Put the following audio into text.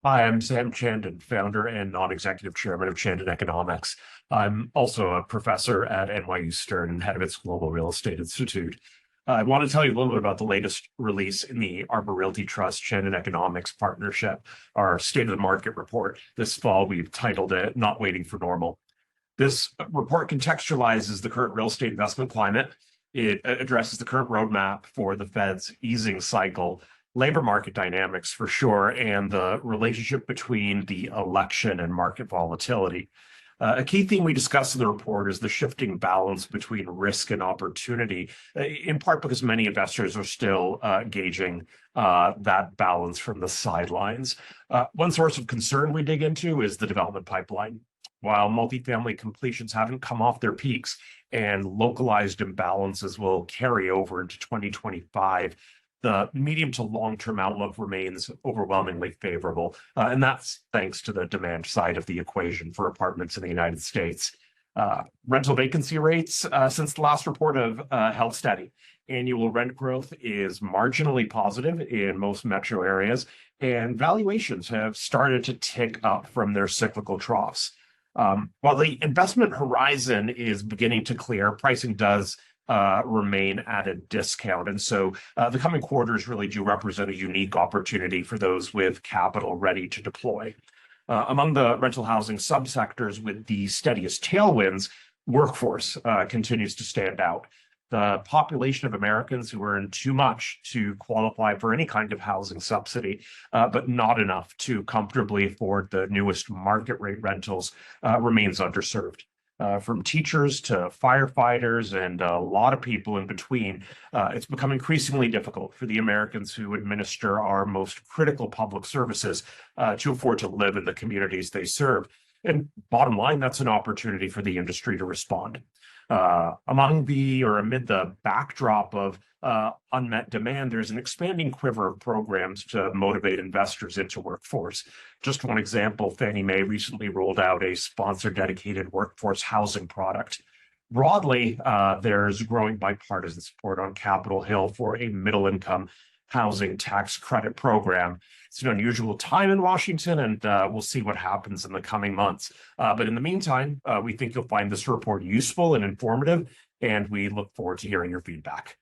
Hi, I'm Sam Chandon, founder and non-executive chairman of Chandon Economics. I'm also a professor at NYU Stern and head of its Global Real Estate Institute. I want to tell you a little bit about the latest release in the Arbor Realty Trust Chandon Economics partnership, our state of the market report. This fall, we've titled it Not Waiting for Normal. This report contextualizes the current real estate investment climate. It addresses the current roadmap for the Fed's easing cycle, labor market dynamics for sure, and the relationship between the election and market volatility. A key theme we discuss in the report is the shifting balance between risk and opportunity, in part because many investors are still gauging that balance from the sidelines. One source of concern we dig into is the development pipeline. While multifamily completions haven't come off their peaks and localized imbalances will carry over into 2025, the medium to long-term outlook remains overwhelmingly favorable. And that's thanks to the demand side of the equation for apartments in the United States. Rental vacancy rates since the last report have held steady. Annual rent growth is marginally positive in most metro areas, and valuations have started to tick up from their cyclical troughs. While the investment horizon is beginning to clear, pricing does remain at a discount. And so the coming quarters really do represent a unique opportunity for those with capital ready to deploy. Among the rental housing subsectors with the steadiest tailwinds, workforce continues to stand out. The population of Americans who earn too much to qualify for any kind of housing subsidy, but not enough to comfortably afford the newest market rate rentals, remains underserved. From teachers to firefighters and a lot of people in between, it's become increasingly difficult for the Americans who administer our most critical public services to afford to live in the communities they serve. And bottom line, that's an opportunity for the industry to respond. Amid the backdrop of unmet demand, there's an expanding quiver of programs to motivate investors into workforce. Just one example, Fannie Mae recently rolled out a sponsor-dedicated workforce housing product. Broadly, there's growing bipartisan support on Capitol Hill for a middle-income housing tax credit program. It's an unusual time in Washington, and we'll see what happens in the coming months. But in the meantime, we think you'll find this report useful and informative, and we look forward to hearing your feedback.